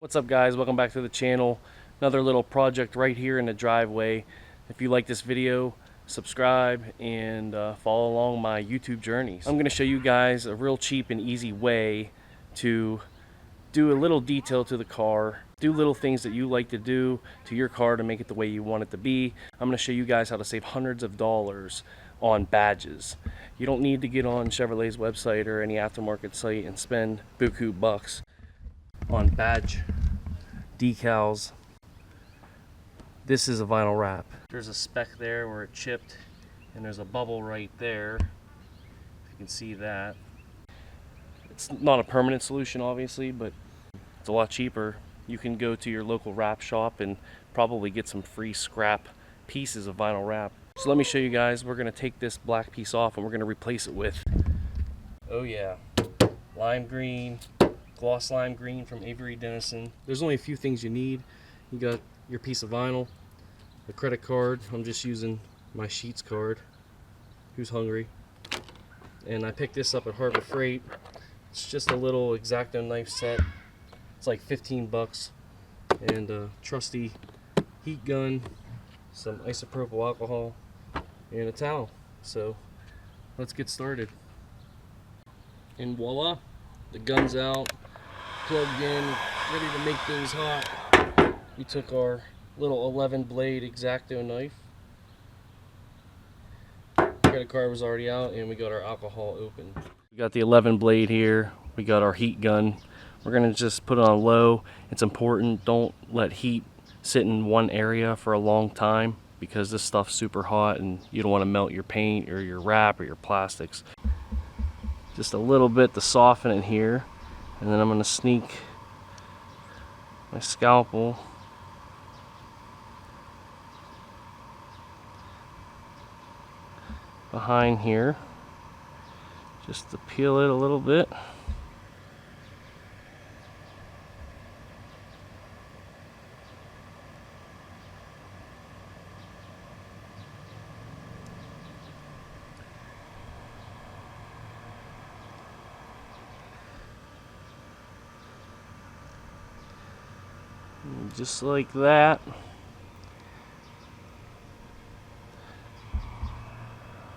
What's up guys, welcome back to the channel. Another little project right here in the driveway. If you like this video, subscribe and follow along my YouTube journeys. I'm going to show you guys a real cheap and easy way to do a little detail to the car, do little things that you like to do to your car to make it the way you want it to be. I'm going to show you guys how to save hundreds of dollars on badges. You don't need to get on Chevrolet's website or any aftermarket site and spend buku bucks on badge decals. This is a vinyl wrap. There's a speck there where it chipped, and there's a bubble right there. If you can see that. It's not a permanent solution obviously, but it's a lot cheaper. You can go to your local wrap shop and probably get some free scrap pieces of vinyl wrap. So let me show you guys. We're going to take this black piece off and we're going to replace it with, oh yeah, lime green, gloss lime green from Avery Dennison. There's only a few things you need. You got your piece of vinyl, a credit card. I'm just using my Sheets card. Who's hungry? And I picked this up at Harbor Freight. It's just a little X-Acto knife set. It's like 15 bucks. And a trusty heat gun, some isopropyl alcohol, and a towel. So let's get started. And voila, the gun's out, plugged in, ready to make things hot. We took our little 11 blade X-Acto knife. Credit card was already out, and we got our alcohol open. We got the 11 blade here. We got our heat gun. We're gonna just put it on low. It's important, don't let heat sit in one area for a long time because this stuff's super hot and you don't want to melt your paint or your wrap or your plastics. Just a little bit to soften it here, and then I'm going to sneak my scalpel behind here just to peel it a little bit. Just like that.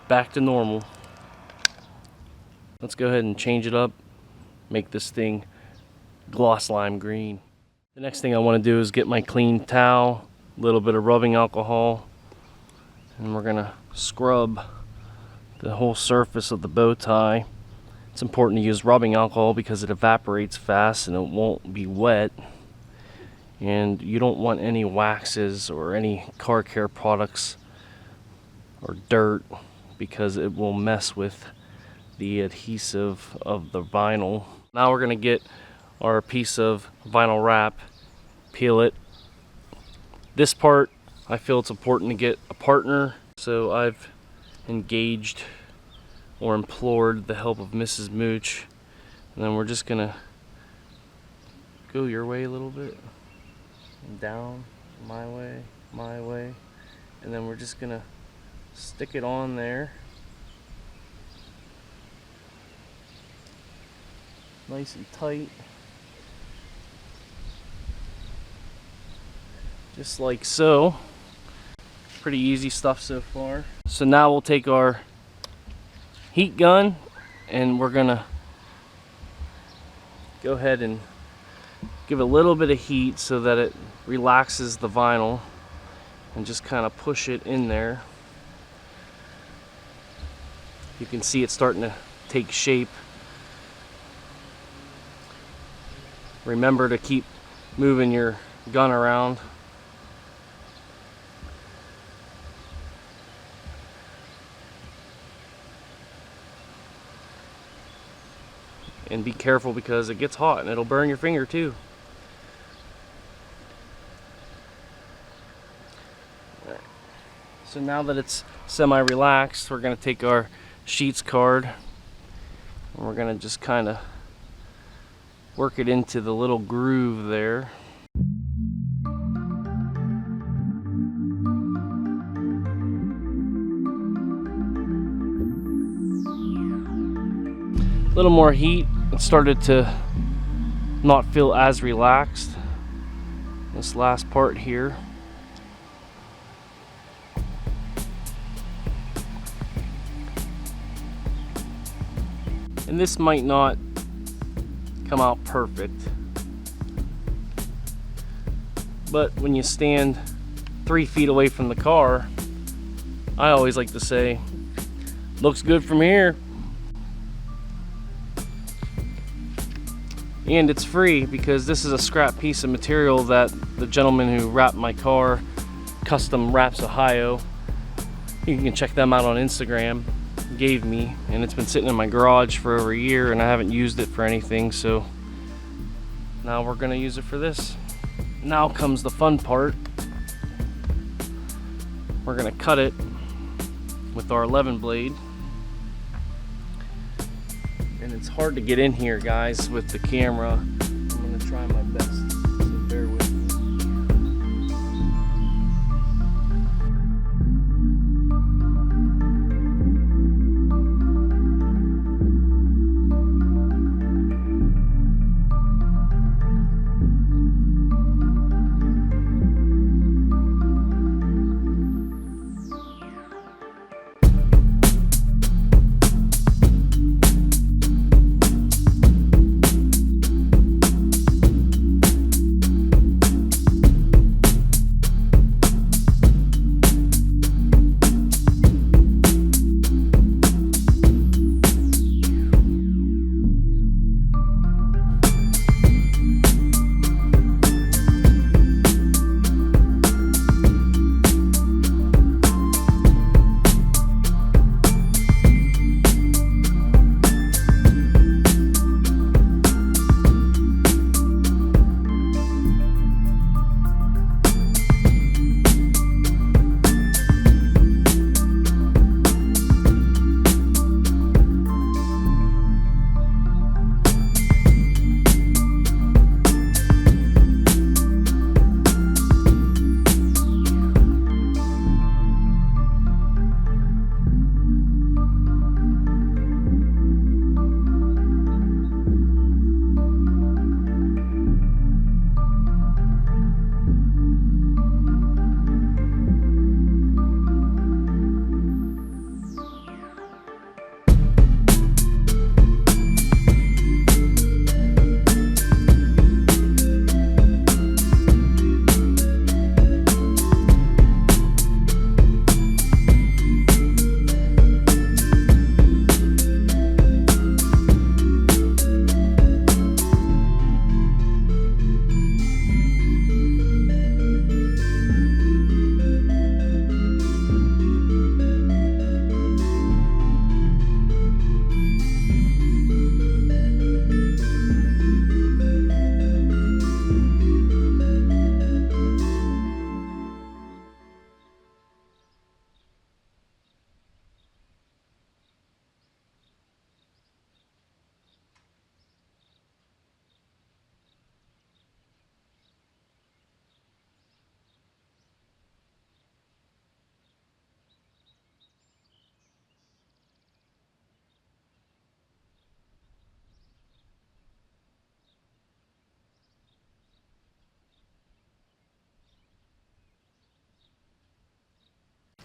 Back to normal. Let's go ahead and change it up, make this thing gloss lime green. The next thing I want to do is get my clean towel, a little bit of rubbing alcohol, and we're gonna scrub the whole surface of the bow tie. It's important to use rubbing alcohol because it evaporates fast and it won't be wet. And you don't want any waxes or any car care products or dirt because it will mess with the adhesive of the vinyl. Now we're going to get our piece of vinyl wrap, peel it. This part, I feel it's important to get a partner, so I've engaged or implored the help of Mrs. Mooch. And then we're just going to go your way a little bit. Down, my way, and then we're just gonna stick it on there nice and tight, just like so. Pretty easy stuff so far. So now we'll take our heat gun and we're gonna go ahead and give it a little bit of heat so that it relaxes the vinyl, and just kind of push it in there. You can see it starting to take shape. Remember to keep moving your gun around. And be careful because it gets hot and it'll burn your finger too. So now that it's semi-relaxed, we're going to take our Sheets card and we're going to just kind of work it into the little groove there. A little more heat, it started to not feel as relaxed. this last part here. And this might not come out perfect, but when you stand 3 feet away from the car, I always like to say, looks good from here. And it's free because this is a scrap piece of material that the gentleman who wrapped my car, Custom Wraps Ohio, you can check them out on Instagram, gave me, and it's been sitting in my garage for over a year and I haven't used it for anything, so now we're gonna use it for this. Now comes the fun part. We're gonna cut it with our 11 blade. And it's hard to get in here, guys, with the camera. I'm gonna try my best, so bear with me.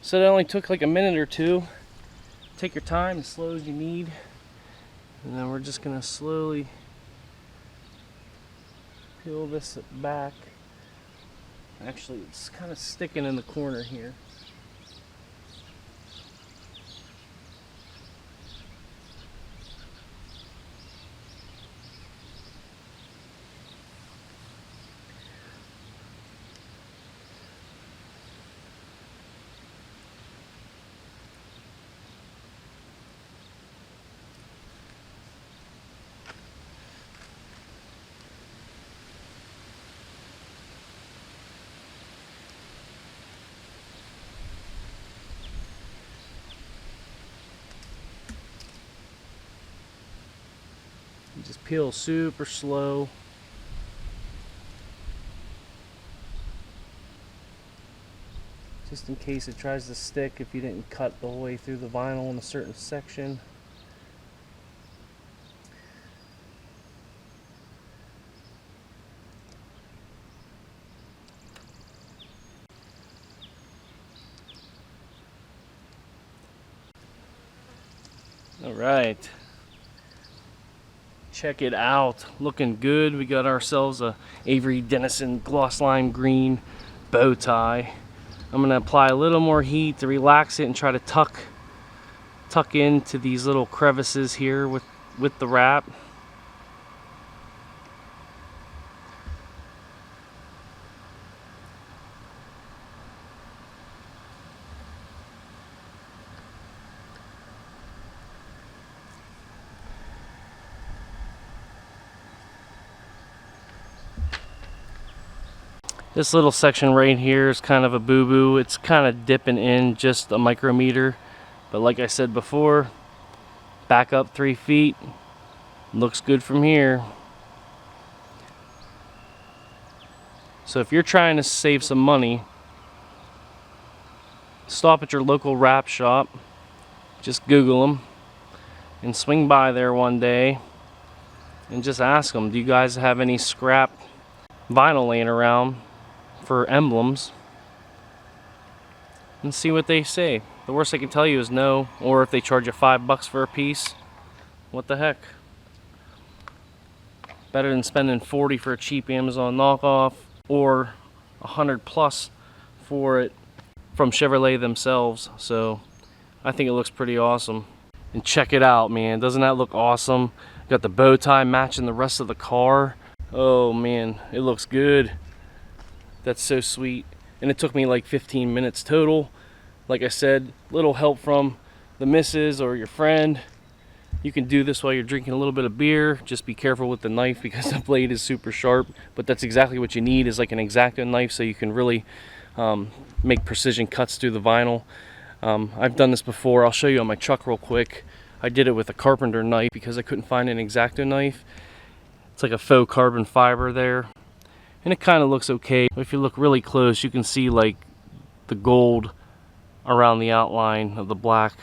So that only took like a minute or two. Take your time as slow as you need. And then we're just gonna slowly peel this back. Actually, it's kind of sticking in the corner here. You just peel super slow. Just in case it tries to stick if you didn't cut the whole way through the vinyl in a certain section. All right. Check it out. Looking good. We got ourselves a Avery Dennison gloss lime green bow tie. I'm going to apply a little more heat to relax it and try to tuck into these little crevices here with the wrap. This little section right here is kind of a boo-boo. It's kind of dipping in just a micrometer. But like I said before, back up 3 feet. Looks good from here. So if you're trying to save some money, stop at your local wrap shop. Just Google them and swing by there one day and just ask them, do you guys have any scrap vinyl laying around for emblems? And see what they say. The worst they can tell you is no, or if they charge you $5 for a piece, what the heck. Better than spending $40 for a cheap Amazon knockoff or $100+ for it from Chevrolet themselves. So I think it looks pretty awesome. And check it out, man. Doesn't that look awesome? Got the bow tie matching the rest of the car. Oh man, it looks good. That's so sweet. And it took me like 15 minutes total. Like I said, little help from the missus or your friend. You can do this while you're drinking a little bit of beer. Just be careful with the knife because the blade is super sharp. But that's exactly what you need, is like an X-Acto knife, so you can really make precision cuts through the vinyl. I've done this before. I'll show you on my truck real quick. I did it with a carpenter knife because I couldn't find an X-Acto knife. It's like a faux carbon fiber there. And it kind of looks okay. If you look really close, you can see like the gold around the outline of the black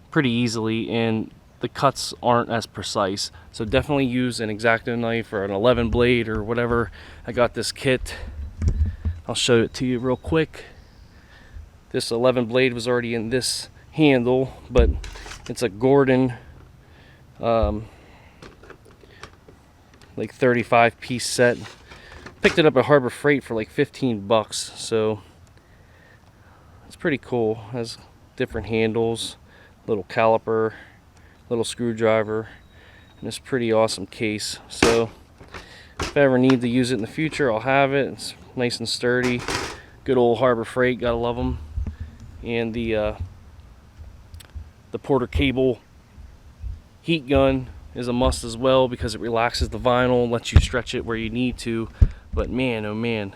pretty easily, and the cuts aren't as precise. So definitely use an X-Acto knife or an 11 blade or whatever. I got this kit. I'll show it to you real quick. This 11 blade was already in this handle, but it's a Gordon like 35 piece set. Picked it up at Harbor Freight for like $15, so it's pretty cool. Has different handles, little caliper, little screwdriver, and it's a pretty awesome case. So if I ever need to use it in the future, I'll have it. It's nice and sturdy. Good old Harbor Freight, gotta love them. And the Porter Cable heat gun is a must as well because it relaxes the vinyl, lets you stretch it where you need to. But man, oh man,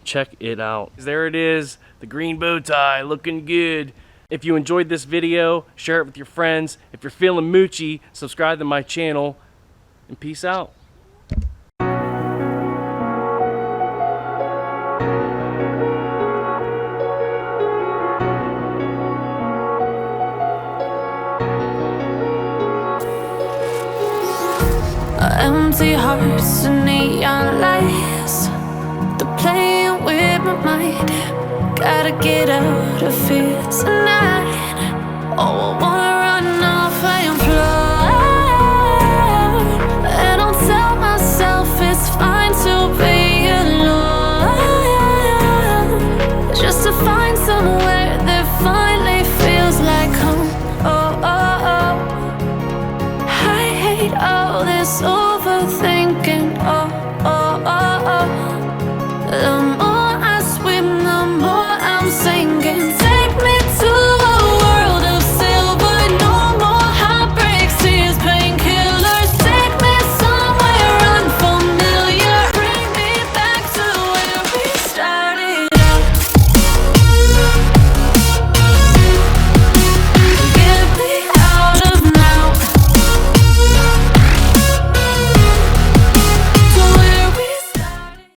check it out. There it is, the green bow tie, looking good. If you enjoyed this video, share it with your friends. If you're feeling moochy, subscribe to my channel, and peace out. Empty hearts and neon lights, they're playing with my mind. Gotta get out of here tonight. Oh, I wanna run off and fly, and I'll tell myself it's fine to be alone, just to find somewhere that finally feels like home. Oh, oh, oh. I hate all this overthinking.